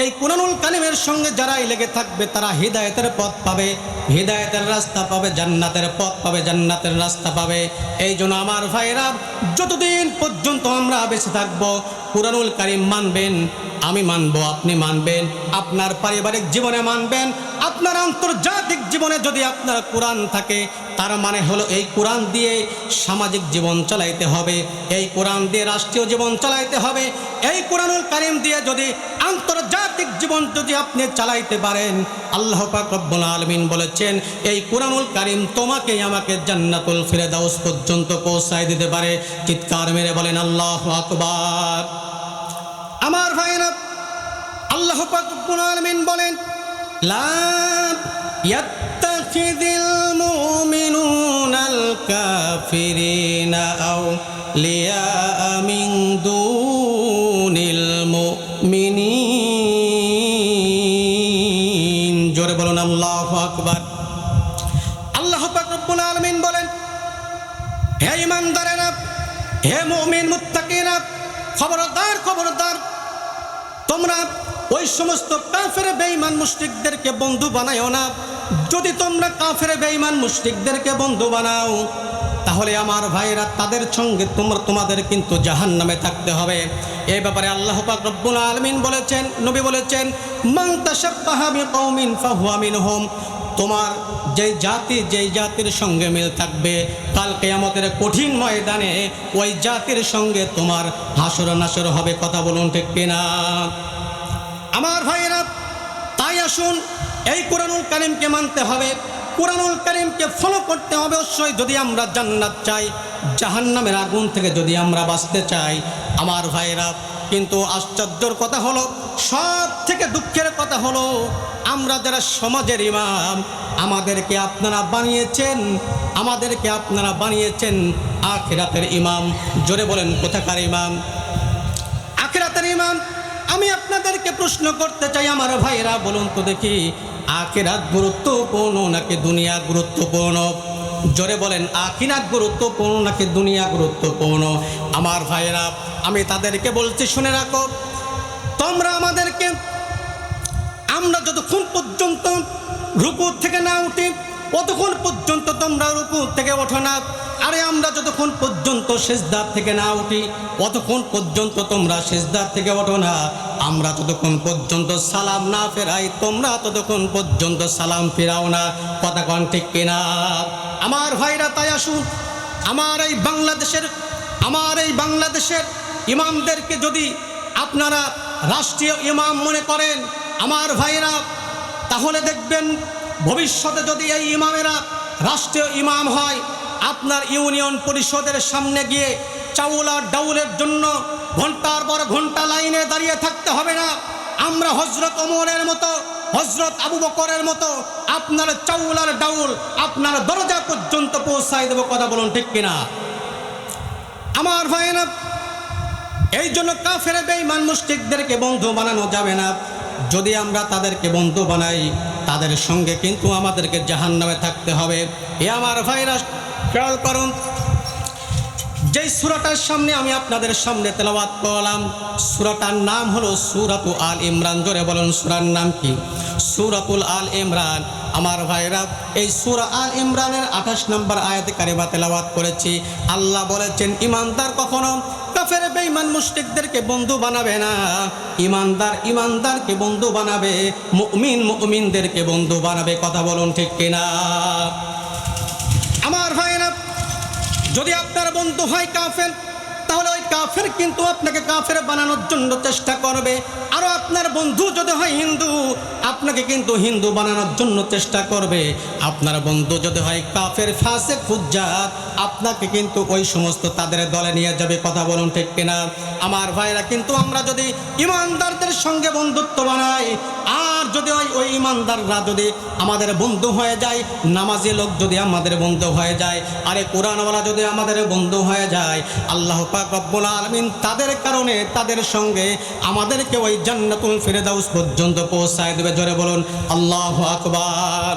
এই কুরআনুল কারীমের সঙ্গে যারাই লেগে থাকবে তারা হিদায়াতের পথ পাবে, হিদায়াতের রাস্তা পাবে, জান্নাতের পথ পাবে, জান্নাতের রাস্তা পাবে। এই জন্য আমার ভাইরা, যতদিন পর্যন্ত আমরা বেঁচে থাকবো কুরআনুল কারীম মানবেন, আমি মানব, আপনি মানবেন, আপনার পারিবারিক জীবনে মানবেন, আপনার আন্তর্জাতিক জীবনে যদি আপনার কোরআন থাকে, তার মানে হলো এই কোরআন দিয়ে সামাজিক জীবন চালাইতে হবে, এই কোরআন দিয়ে রাষ্ট্রীয় জীবন চালাইতে হবে, এই কুরআনুল কারীম দিয়ে যদি আন্তর্জাতিক জীবন যদি আপনি চালাইতে পারেন, আল্লাহ পাক রব্বুল আলামিন বলেছেন এই কুরআনুল কারীম তোমাকে আমাকে জান্নাতুল ফিরদাউস পর্যন্ত পৌঁছায় দিতে পারে। চিৎকার মেরে বলেন আল্লাহু আকবার। আমার ভাইরা, আল্লাহ পাক রব্বুল আলামিন বলেন লা ইয়াত্তাখিযিল মুমিনুনাল কাফিরিনা আউলিয়া মিন দুনিল মুমিনিন। জোরে বলুন আল্লাহু আকবার। আল্লাহ পাক রব্বুল আলামিন বলেন হে ঈমানদারেরা, হে মুমিন মুত্তাকিরা, খবরদার খবরদার, তোমরা ওই সমস্ত কাফের বেঈমান মুশরিকদেরকে বন্ধু বানাও না। যদি তোমরা কাফের বেঈমান মুশরিকদেরকে বন্ধু বানাও, তাহলে আমার ভাইরা তাদের সঙ্গে তোমাদের কিন্তু জাহান্নামে থাকতে হবে। এই ব্যাপারে আল্লাহ পাক রব্বুল আলামিন বলেছেন, নবী বলেছেন মান তাশাব্বাহা বিকওমিন ফাহুয়া মিনহুম। তোমার যেই জাতির সঙ্গে মিল থাকবে, কাল কিয়ামতের কঠিন ময়দানে ওই জাতির সঙ্গে তোমার হাসর নাসর হবে। কথা বলুন ঠিক কিনা আমার ভাইরা? তাই আসুন এই কুরআনুল কারীমকে মানতে হবে, কুরআনুল কারীমকে ফলো করতে হবে অবশ্যই। যদি আমরা জান্নাত চাই, জাহান্নামের আগুন থেকে যদি আমরা বাঁচতে চাই আমার ভাইরা, কিন্তু আশ্চর্যের কথা হলো, সব থেকে দুঃখের কথা হলো, আমরা যারা সমাজের ইমাম, আমাদেরকে আপনারা বানিয়েছেন আখিরাতের ইমাম। জোরে বলেন কোথাকার ইমাম? আখিরাতের ইমাম। আমি আপনাদেরকে প্রশ্ন করতে চাই আমার ভাইরা, বলুন তো দেখি, আখিরাত গুরুত্বপূর্ণ নাকি দুনিয়া গুরুত্বপূর্ণ? জোরে বলেন, আখিরাত গুরুত্বপূর্ণ নাকি দুনিয়া গুরুত্বপূর্ণ? আমার ভাইরা, আমি তাদেরকে বলছি, শুনে রাখো, তোমরা আমাদেরকে, আমরা যতক্ষণ পর্যন্ত রুকু থেকে না উঠি ততক্ষণ পর্যন্ত তোমরা রুকু থেকে ওঠো না। আরে আমরা যতক্ষণ পর্যন্ত সিজদা থেকে না উঠি ততক্ষণ পর্যন্ত তোমরা সিজদা থেকে ওঠো না। আমরা যতক্ষণ পর্যন্ত সালাম না ফেরাই তোমরা ততক্ষণ পর্যন্ত সালাম ফেরাও না। কথা কোন ঠিক কিনা আমার ভাইরা? তাই আসুন, আমার এই বাংলাদেশের ইমামদেরকে যদি আপনারা রাষ্ট্রীয় ইমাম মনে করেন আমার ভাইরা, তাহলে দেখবেন ভবিষ্যতে যদি এই ইমামেরা রাষ্ট্রীয় ইমাম হয়, আপনার ইউনিয়ন পরিষদের সামনে গিয়ে চাউল আর ডাউলের জন্য ঘন্টার পর ঘন্টা লাইনে দাঁড়িয়ে থাকতে হবে না। আমরা হযরত ওমরের মতো, হযরত আবু বকরের মতো আপনার চাউল আর ডাউল আপনার দরজা পর্যন্ত পৌঁছায় দেব। কথা বলুন ঠিক কিনা আমার ভাইরা? এই জন্য কাফের বেঈমান মুশরিকদেরকে বন্ধু বানানো যাবে না। যদি আমরা তাদেরকে বন্ধু বানাই, তাদের সঙ্গে কিন্তু আমাদেরকে জাহান্নামে থাকতে হবে। এ আমার ভাইরা, খেয়াল করুন, যেই সূরাটার সামনে আমি আপনাদের সামনে তেলাওয়াত করলাম, সূরাটার নাম হলো সূরাতু আল ইমরান। জোরে বলুন, সূরার নাম কি? সূরাতুল আল ইমরান। আমার ভাইরা, এই সূরা আল ইমরানের 28 নম্বর আয়াতে কারিমা তেলাওয়াত করেছি। আল্লাহ বলেছেন ঈমানদার কখনো কাফের বেঈমান মুশরিকদেরকে বন্ধু বানাবে না। ঈমানদারকে বন্ধু বানাবে, মুমিনদেরকে বন্ধু বানাবে। কথা বলুন ঠিক কিনা আমার ভাইরা? যদি আপনার বন্ধু হয় কাফের, তাহলে ওই কাফের কিন্তু আপনাকে কাফের বানানোর জন্য চেষ্টা করবে। আরও আপনার বন্ধু যদি হয় হিন্দু, আপনাকে কিন্তু হিন্দু বানানোর জন্য চেষ্টা করবে। আপনার বন্ধু যদি হয় কাফের, ফাসিক, ফুজ্জার, আপনাকে কিন্তু ওই সমস্ত তাদের দলে নিয়ে যাবে। কথা বলুন ঠিক কিনা আমার ভাইরা? কিন্তু আমরা যদি ইমানদারদের সঙ্গে বন্ধুত্ব বানাই, আর যদি ওই ইমানদাররা যদি আমাদের বন্ধু হয়ে যায়, নামাজি লোক যদি আমাদের বন্ধু হয়ে যায়, আরে কোরআনওয়ালা যদি আমাদের বন্ধু হয়ে যায়, আল্লাহ পাক রব্বুল আলামিন তাদের কারণে, তাদের সঙ্গে আমাদেরকে ওই জান্নাতুল ফিরদাউস পর্যন্ত পৌঁছায় দেবে। জোরে বলুন আল্লাহু আকবার।